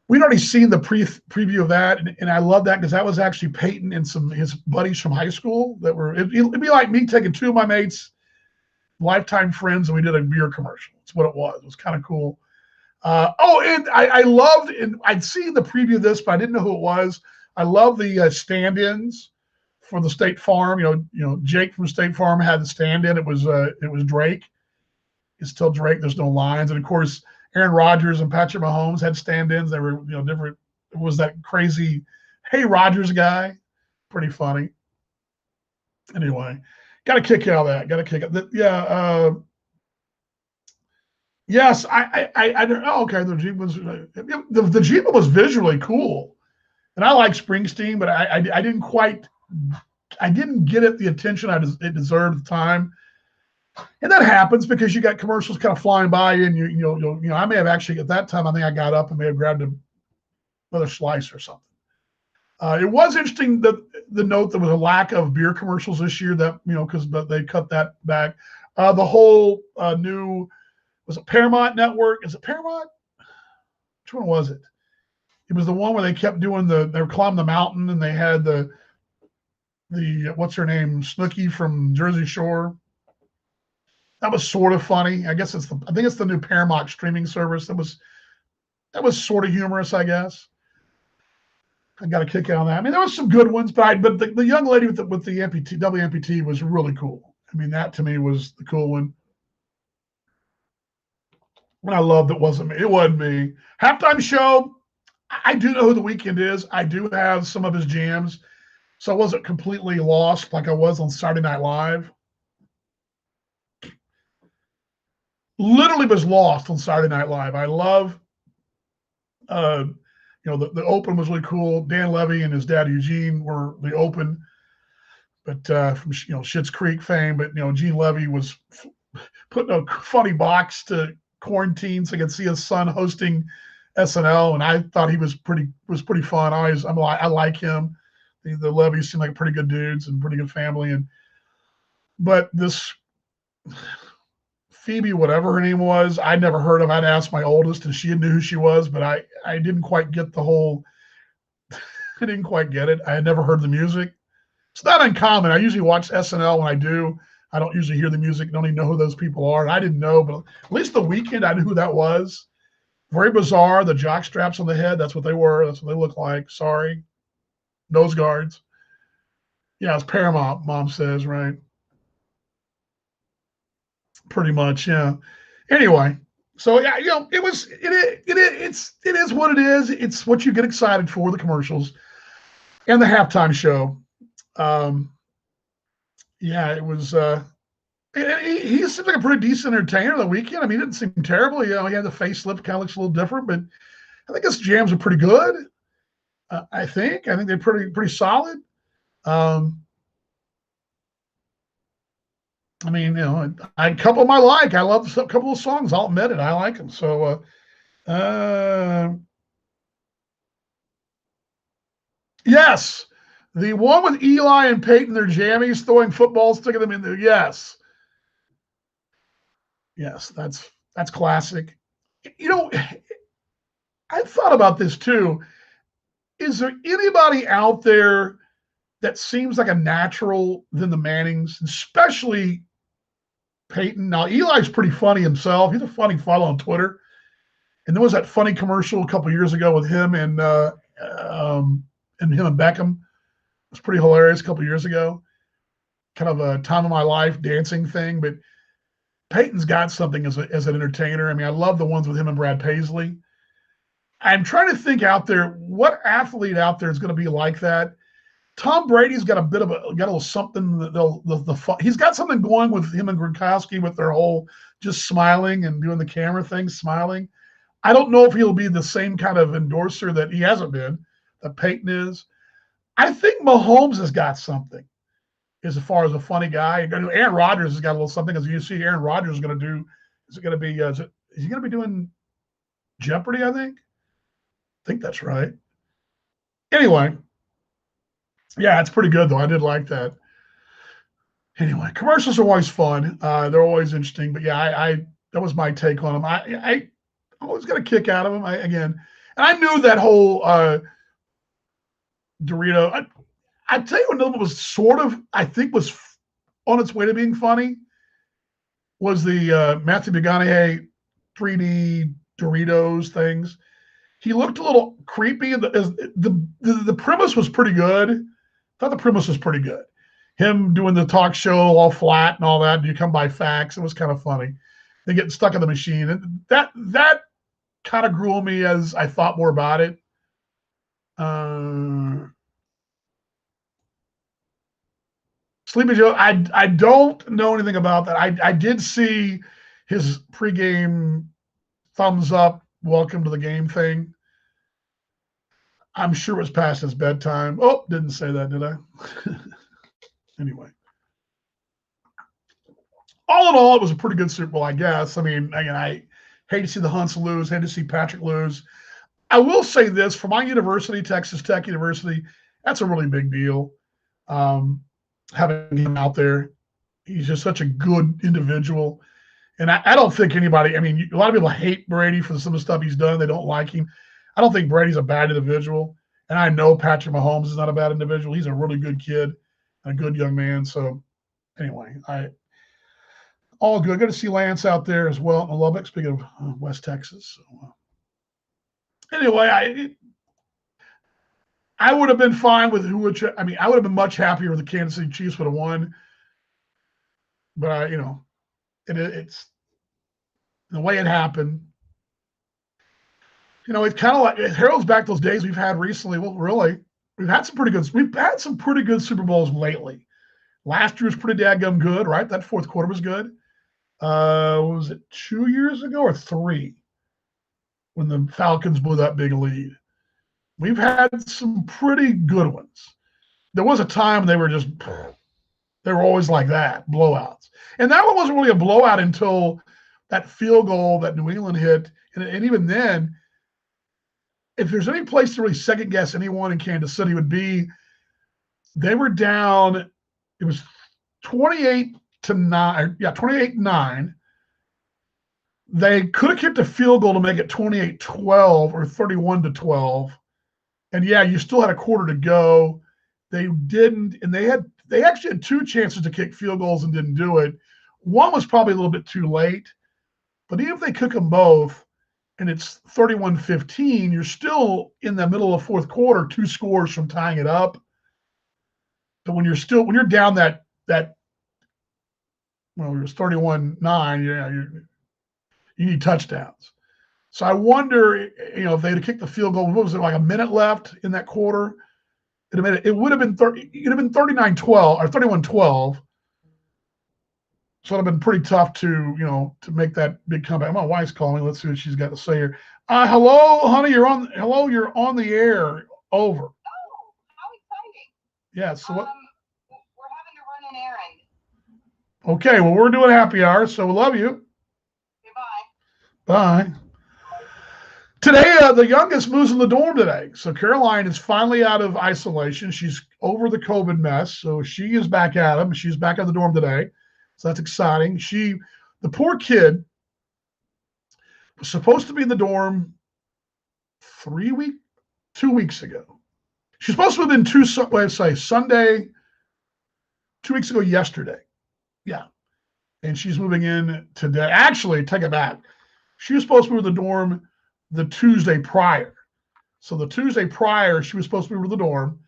We'd already seen the preview of that, and I love that because that was actually Peyton and some his buddies from high school that were. It'd be like me taking two of my mates, lifetime friends, and we did a beer commercial. That's what it was. It was kind of cool. And I loved, and I'd seen the preview of this, but I didn't know who it was. I love the stand-ins for the State Farm. You know, Jake from State Farm had the stand-in. It was Drake. It's still Drake. There's no lines, and of course, Aaron Rodgers and Patrick Mahomes had stand-ins. They were different. It was that crazy, hey Rodgers guy. Pretty funny. Anyway, got a kick out of that. Got a kick out. Yeah. Yes, I don't. Oh, okay, the Jeep was the Jeep was visually cool, and I like Springsteen, but I didn't get it the attention it deserved at the time, and that happens because you got commercials kind of flying by you, and I may have actually at that time I think I got up and may have grabbed another slice or something. It was interesting that the note there was a lack of beer commercials this year that because they cut that back. The whole new. Was it Paramount Network? Is it Paramount? Which one was it? It was the one where they kept doing they were climbing the mountain and they had the what's her name? Snooki from Jersey Shore. That was sort of funny. I guess I think it's the new Paramount streaming service. That was sort of humorous, I guess. I got a kick out of that. I mean, there was some good ones, but the young lady with the WMPT was really cool. I mean, that to me was the cool one. And I loved It Wasn't Me. It wasn't me. Halftime show, I do know who The Weeknd is. I do have some of his jams. So I wasn't completely lost like I was on Saturday Night Live. Literally was lost on Saturday Night Live. I love, the open was really cool. Dan Levy and his dad Eugene were the open, but from Schitt's Creek fame. But Gene Levy was putting a funny box to quarantine so I could see his son hosting SNL, and I thought he was pretty fun. I like him. The Levies seem like pretty good dudes and pretty good family, but this Phoebe, whatever her name was, I'd never heard of. I'd asked my oldest, and she knew who she was, but I didn't quite get the whole. I didn't quite get it. I had never heard the music. It's not uncommon. I usually watch SNL when I do. I don't usually hear the music, don't even know who those people are. And I didn't know, but at least The Weeknd, I knew who that was. Very bizarre. The jock straps on the head, that's what they were. That's what they look like. Sorry. Nose guards. Yeah, it's Paramount, Mom says, right? Pretty much, yeah. Anyway, so yeah, it is what it is. It's what you get excited for, the commercials and the halftime show. Yeah, it was. He seems like a pretty decent entertainer. The Weeknd. I mean, he didn't seem terrible. He had the facelift, kind of looks a little different, but I think his jams are pretty good. I think they're pretty solid. I mean, a couple of them I like. I love a couple of songs. I'll admit it. I like them. So, yes. The one with Eli and Peyton, their jammies, throwing footballs, sticking them in there. Yes. Yes, that's classic. I've thought about this too. Is there anybody out there that seems like a natural than the Mannings, especially Peyton. Now Eli's pretty funny himself. He's a funny fellow on Twitter. And there was that funny commercial a couple years ago with him and him and Beckham. It was pretty hilarious a couple years ago. Kind of a time of my life dancing thing. But Peyton's got something as an entertainer. I mean, I love the ones with him and Brad Paisley. I'm trying to think out there, what athlete out there is going to be like that? Tom Brady's got a little something that he's got something going with him and Gronkowski with their whole just smiling and doing the camera thing, smiling. I don't know if he'll be the same kind of endorser that he hasn't been, that Peyton is. I think Mahomes has got something as far as a funny guy. Aaron Rodgers has got a little something. As you see, Aaron Rodgers is going to do. Is he going to be doing Jeopardy? I think that's right. Anyway, yeah, it's pretty good though. I did like that. Anyway, commercials are always fun. They're always interesting. But yeah, that was my take on them. I always got a kick out of them. And I knew that whole Dorito. I tell you, another one was sort of, I think, was on its way to being funny. Was the Matthew McConaughey 3D Doritos things? He looked a little creepy. The premise was pretty good. I thought the premise was pretty good. Him doing the talk show all flat and all that. You come by facts. It was kind of funny. They getting stuck in the machine, and that kind of grew on me as I thought more about it. Sleepy Joe, I don't know anything about that. I did see his pregame thumbs up, welcome to the game thing. I'm sure it was past his bedtime. Oh, didn't say that, did I? Anyway. All in all, it was a pretty good Super Bowl, I guess. I mean, again, I hate to see the Hunts lose, hate to see Patrick lose. I will say this, for my university, Texas Tech University, that's a really big deal. Having him out there. He's just such a good individual. And I don't think anybody, I mean, a lot of people hate Brady for some of the stuff he's done. They don't like him. I don't think Brady's a bad individual. And I know Patrick Mahomes is not a bad individual. He's a really good kid, a good young man. So anyway, all good. Good to see Lance out there as well in Lubbock, speaking of West Texas. So, anyway, I would have been fine with I would have been much happier if the Kansas City Chiefs would have won. But, it's the way it happened. It's kind of like it heralds back those days we've had recently. Well, really, we've had some pretty good Super Bowls lately. Last year was pretty daggum good, right? That fourth quarter was good. Was it 2 years ago or 3 when the Falcons blew that big lead? We've had some pretty good ones. There was a time they were always like that, blowouts. And that one wasn't really a blowout until that field goal that New England hit. And even then, if there's any place to really second guess anyone in Kansas City, would be they were down. It was 28-9. Yeah, 28-9. They could have kicked a field goal to make it 28-12 or 31-12. And yeah, you still had a quarter to go. They didn't, and they actually had 2 chances to kick field goals and didn't do it. One was probably a little bit too late, but even if they cook them both and it's 31-15, you're still in the middle of fourth quarter, 2 scores from tying it up. But when you're down that it was 31-9, you need touchdowns. So I wonder, if they'd have kicked the field goal, what was it, like a minute left in that quarter? It would have been 39-12 or 31-12. So it would have been pretty tough to make that big comeback. My wife's calling. Let's see what she's got to say here. Hello, honey, you're on the air. Over. Oh, how exciting. Yeah, so what? We're having to run an errand. Okay, well, we're doing happy hour, so we love you. Goodbye. Bye. Today, the youngest moves in the dorm today. So Caroline is finally out of isolation. She's over the COVID mess. So she is back at him. She's back at the dorm today. So that's exciting. The poor kid was supposed to be in the dorm 2 weeks ago. She's supposed to have been Sunday, 2 weeks ago yesterday. Yeah. and she's moving in today. Actually, take it back. She was supposed to move to the dorm the Tuesday prior. So the Tuesday prior, she was supposed to move to the dorm,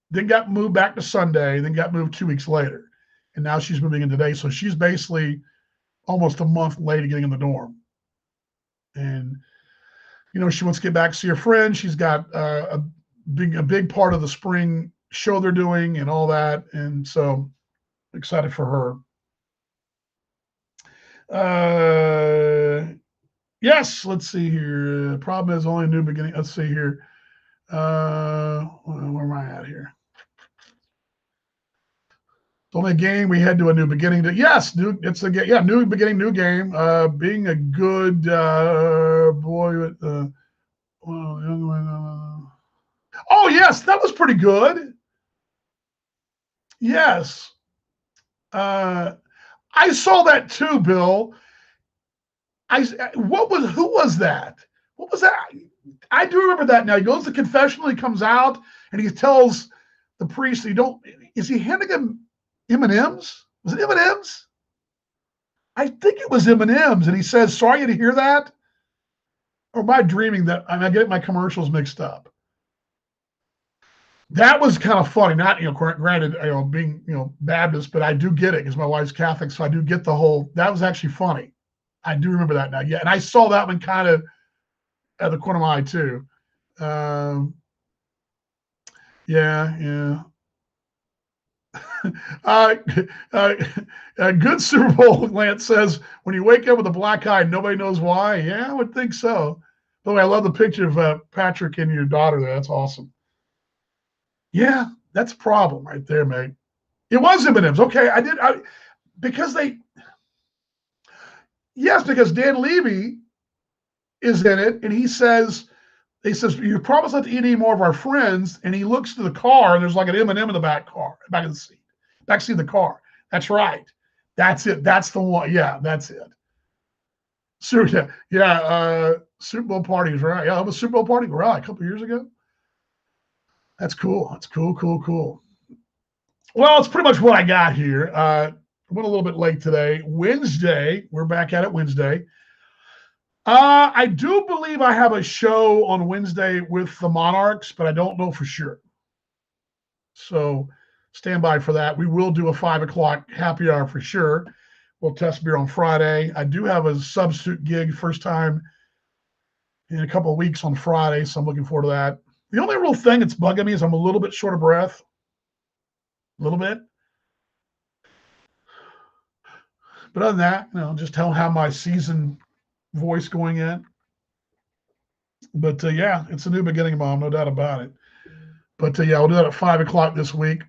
then got moved back to Sunday, then got moved 2 weeks later. And now she's moving in today. So she's basically almost a month late getting in the dorm. And, she wants to get back to see her friends. She's got a big part of the spring show they're doing and all that. And so excited for her. Yes, let's see here. Problem is only a new beginning. Let's see here. Where am I at here? It's only a game. We head to a new beginning. Yes, it's a game. Yeah, new beginning, new game. Being a good boy. Oh, yes, that was pretty good. Yes. I saw that too, Bill. Who was that? What was that? I do remember that now. He goes to confessional, he comes out, and he tells the priest, is he handing him M&Ms? Was it M&Ms? I think it was M&Ms. And he says, sorry to hear that. Or am I dreaming that? I get my commercials mixed up. That was kind of funny. Not, granted, being, Baptist, but I do get it because my wife's Catholic. So I do get that was actually funny. I do remember that now. Yeah. And I saw that one kind of at the corner of my eye too. Yeah. Good Super Bowl, Lance says, when you wake up with a black eye, nobody knows why. Yeah, I would think so. By the way, I love the picture of Patrick and your daughter there. That's awesome. Yeah, that's a problem right there, mate. It was M&M's. Okay, because Dan Levy is in it, and he says, you promised not to eat any more of our friends, and he looks to the car, and there's like an M&M in the back of the seat of the car. That's right. That's it. That's the one. Yeah, that's it. Super Bowl parties, right? Yeah, it was a Super Bowl party, right? A couple of years ago. That's cool. That's cool. Well, it's pretty much what I got here. I went a little bit late today. Wednesday, we're back at it Wednesday. I do believe I have a show on Wednesday with the Monarchs, but I don't know for sure. So stand by for that. We will do a 5:00 happy hour for sure. We'll test beer on Friday. I do have a substitute gig first time in a couple of weeks on Friday, so I'm looking forward to that. The only real thing that's bugging me is I'm a little bit short of breath. A little bit. But other than that, just how my season voice going in. But yeah, it's a new beginning, Mom, no doubt about it. But yeah, we'll do that at 5:00 this week.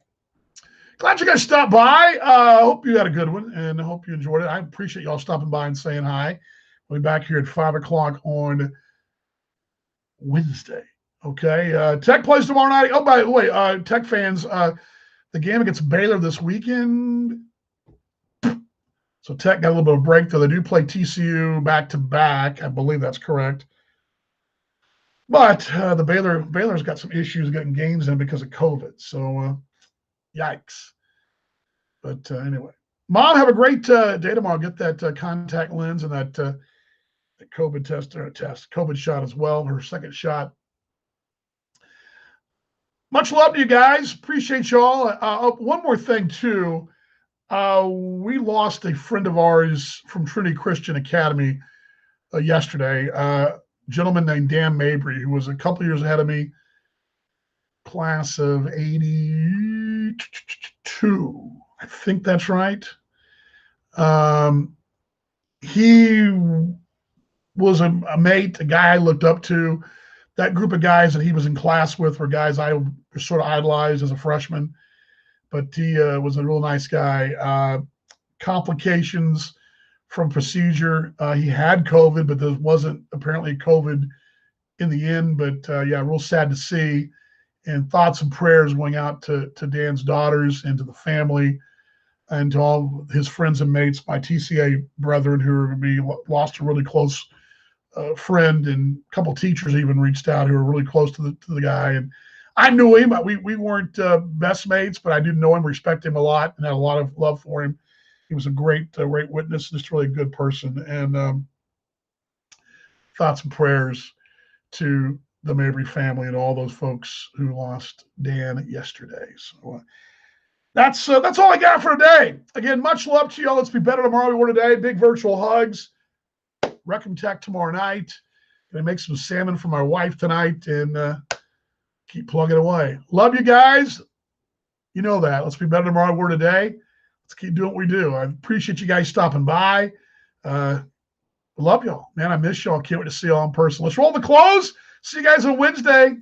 Glad you guys stopped by. Hope you had a good one, and I hope you enjoyed it. I appreciate y'all stopping by and saying hi. We'll be back here at 5:00 on Wednesday. Okay. Tech plays tomorrow night. Oh, by the way, Tech fans, the game against Baylor this weekend. So Tech got a little bit of a break, though. They do play TCU back-to-back. I believe that's correct. But the Baylor's got some issues getting games in because of COVID. So yikes. But anyway. Mom, have a great day tomorrow. Get that contact lens and that COVID COVID shot as well, her second shot. Much love to you guys. Appreciate y'all. One more thing, too. We lost a friend of ours from Trinity Christian Academy yesterday, a gentleman named Dan Mabry, who was a couple years ahead of me, class of 82. I think that's right. He was a mate, a guy I looked up to. That group of guys that he was in class with were guys I sort of idolized as a freshman. But he was a real nice guy. Complications from procedure. He had COVID, but there wasn't apparently COVID in the end. But yeah, real sad to see. And thoughts and prayers going out to Dan's daughters and to the family and to all his friends and mates, my TCA brethren who are going to be lost a really close friend, and a couple teachers even reached out who were really close to the guy. And I knew him. We weren't best mates, but I did know him, respect him a lot, and had a lot of love for him. He was a great witness, just really a good person. And thoughts and prayers to the Mabry family and all those folks who lost Dan yesterday. So that's all I got for today. Again, much love to y'all. Let's be better tomorrow than we were today. Big virtual hugs. Recom Tech tomorrow night. Gonna make some salmon for my wife tonight and keep plugging away. Love you guys. You know that. Let's be better tomorrow than we were today. Let's keep doing what we do. I appreciate you guys stopping by. Love y'all. Man, I miss y'all. Can't wait to see y'all in person. Let's roll the close. See you guys on Wednesday.